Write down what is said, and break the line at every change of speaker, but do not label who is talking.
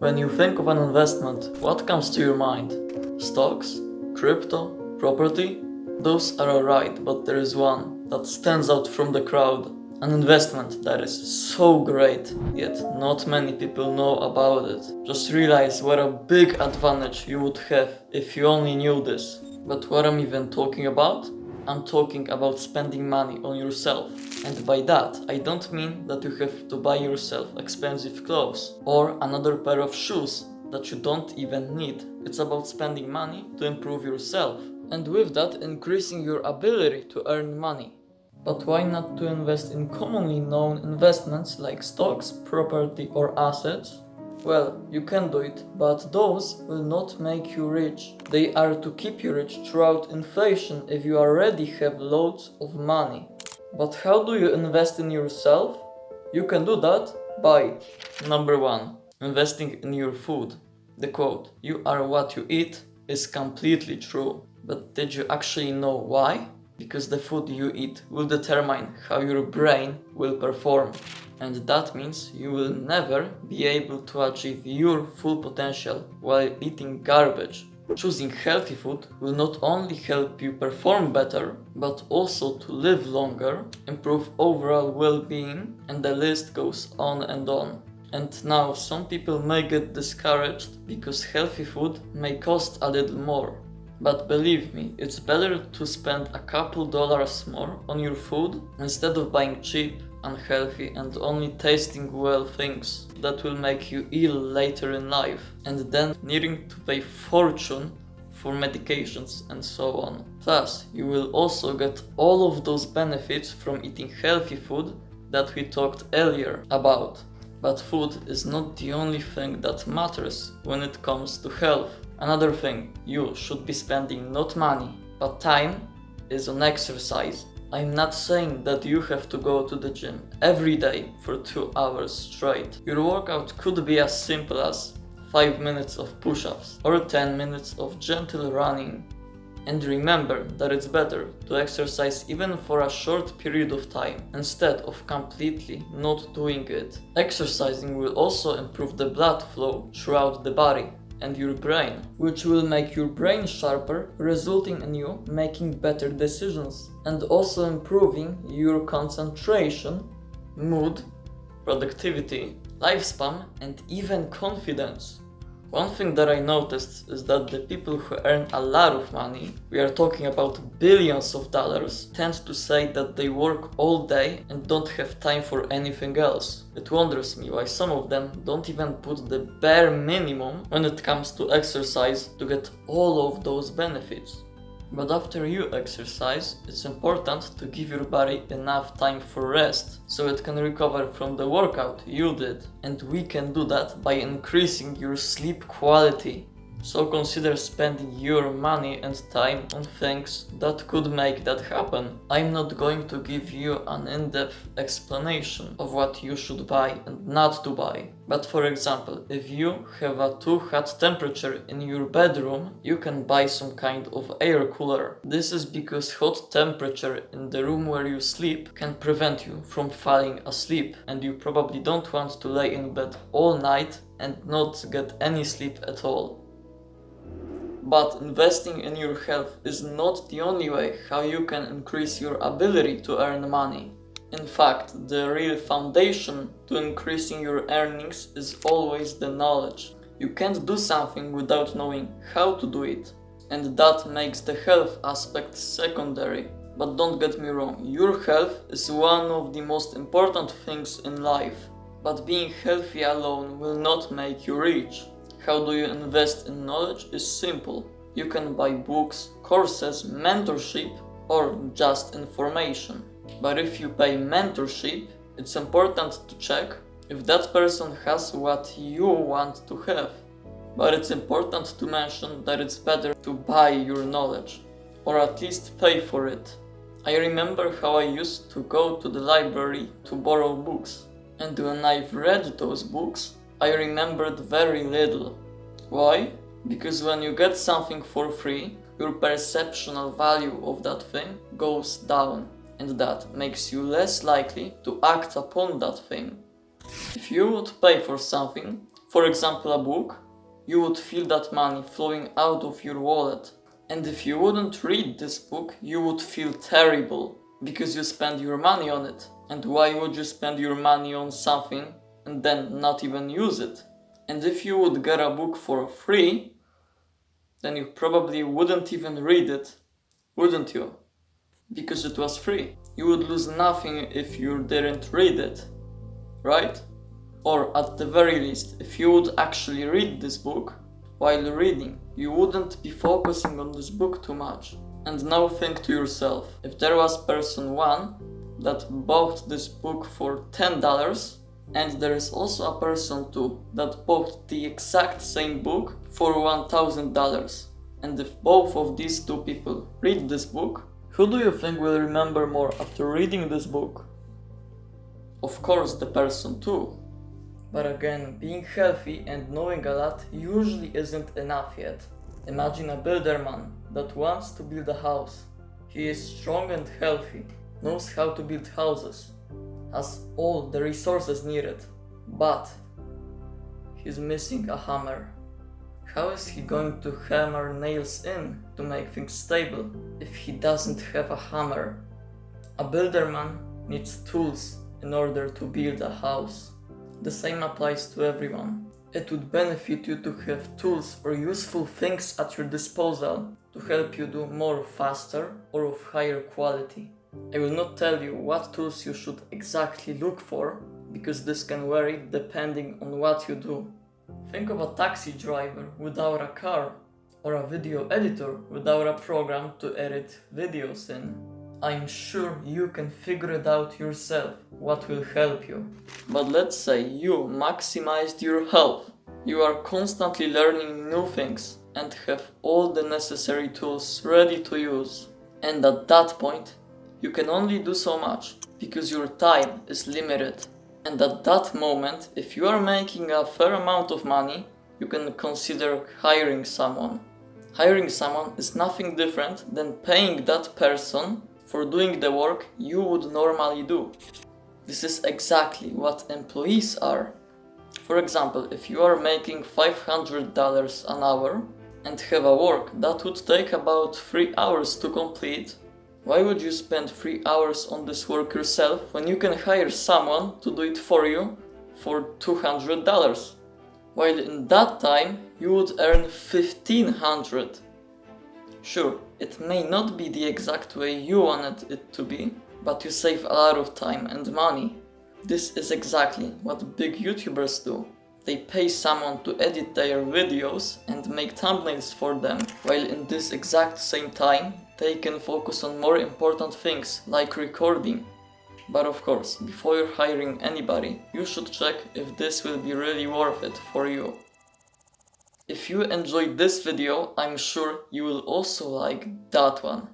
When you think of an investment, what comes to your mind? Stocks? Crypto? Property? Those are alright, but there is one that stands out from the crowd. An investment that is so great, yet not many people know about it. Just realize what a big advantage you would have if you only knew this. But what I'm even talking about? I'm talking about spending money on yourself. And by that, I don't mean that you have to buy yourself expensive clothes or another pair of shoes that you don't even need. It's about spending money to improve yourself. And with that, increasing your ability to earn money. But why not to invest in commonly known investments like stocks, property, or assets? Well, you can do it, but those will not make you rich. They are to keep you rich throughout inflation if you already have loads of money. But how do you invest in yourself? You can do that by number 1. Investing in your food. The quote, "You are what you eat," is completely true. But did you actually know why? Because the food you eat will determine how your brain will perform. And that means you will never be able to achieve your full potential while eating garbage. Choosing healthy food will not only help you perform better, but also to live longer, improve overall well-being, and the list goes on and on. And now some people may get discouraged because healthy food may cost a little more. But believe me, it's better to spend a couple dollars more on your food instead of buying cheap, unhealthy, and only tasting well things that will make you ill later in life, and then needing to pay fortune for medications and so on. Plus, you will also get all of those benefits from eating healthy food that we talked earlier about. But food is not the only thing that matters when it comes to health. Another thing you should be spending not money, but time is on exercise. I'm not saying that you have to go to the gym every day for 2 hours straight. Your workout could be as simple as 5 minutes of push-ups or 10 minutes of gentle running. And remember that it's better to exercise even for a short period of time instead of completely not doing it. Exercising will also improve the blood flow throughout the body and your brain, which will make your brain sharper, resulting in you making better decisions and also improving your concentration, mood, productivity, lifespan, and even confidence. One thing that I noticed is that the people who earn a lot of money, we are talking about billions of dollars, tend to say that they work all day and don't have time for anything else. It wonders me why some of them don't even put the bare minimum when it comes to exercise to get all of those benefits. But after you exercise, it's important to give your body enough time for rest, so it can recover from the workout you did. And we can do that by increasing your sleep quality. So consider spending your money and time on things that could make that happen. I'm not going to give you an in-depth explanation of what you should buy and not to buy. But for example, if you have a too hot temperature in your bedroom, you can buy some kind of air cooler. This is because hot temperature in the room where you sleep can prevent you from falling asleep, and you probably don't want to lay in bed all night and not get any sleep at all. But investing in your health is not the only way how you can increase your ability to earn money. In fact, the real foundation to increasing your earnings is always the knowledge. You can't do something without knowing how to do it, and that makes the health aspect secondary. But don't get me wrong, your health is one of the most important things in life. But being healthy alone will not make you rich. How do you invest in knowledge is simple. You can buy books, courses, mentorship, or just information. But if you pay mentorship, it's important to check if that person has what you want to have. But it's important to mention that it's better to buy your knowledge, or at least pay for it. I remember how I used to go to the library to borrow books, and when I've read those books, I remembered very little. Why? Because when you get something for free, your perceptual value of that thing goes down, and that makes you less likely to act upon that thing. If you would pay for something For example, a book, you would feel that money flowing out of your wallet. And if you wouldn't read this book, you would feel terrible because you spend your money on it. And why would you spend your money on something and then not even use it? And if you would get a book for free, then you probably wouldn't even read it, wouldn't you? Because it was free. You would lose nothing if you didn't read it, right? Or at the very least, if you would actually read this book, while reading, you wouldn't be focusing on this book too much. And now think to yourself, if there was person 1 that bought this book for $10, and there is also a person 2 that bought the exact same book for $1,000, and if both of these two people read this book, who do you think will remember more after reading this book? Of course, the person 2. But again, being healthy and knowing a lot usually isn't enough yet. Imagine a builderman that wants to build a house. He is strong and healthy, knows how to build houses, has all the resources needed, but he's missing a hammer. How is he going to hammer nails in to make things stable if he doesn't have a hammer? A builderman needs tools in order to build a house. The same applies to everyone. It would benefit you to have tools or useful things at your disposal to help you do more faster or of higher quality. I will not tell you what tools you should exactly look for, because this can vary depending on what you do. Think of a taxi driver without a car, or a video editor without a program to edit videos in. I'm sure you can figure it out yourself, what will help you. But let's say you maximized your health. You are constantly learning new things and have all the necessary tools ready to use. And at that point, you can only do so much because your time is limited. And at that moment, if you are making a fair amount of money, you can consider hiring someone. Hiring someone is nothing different than paying that person for doing the work you would normally do. This is exactly what employees are. For example, if you are making $500 an hour and have a work that would take about 3 hours to complete, why would you spend 3 hours on this work yourself when you can hire someone to do it for you for $200? While in that time you would earn $1,500. Sure, it may not be the exact way you wanted it to be, but you save a lot of time and money. This is exactly what big YouTubers do. They pay someone to edit their videos and make thumbnails for them, while in this exact same time they can focus on more important things like recording. But of course, before you're hiring anybody, you should check if this will be really worth it for you. If you enjoyed this video, I'm sure you will also like that one.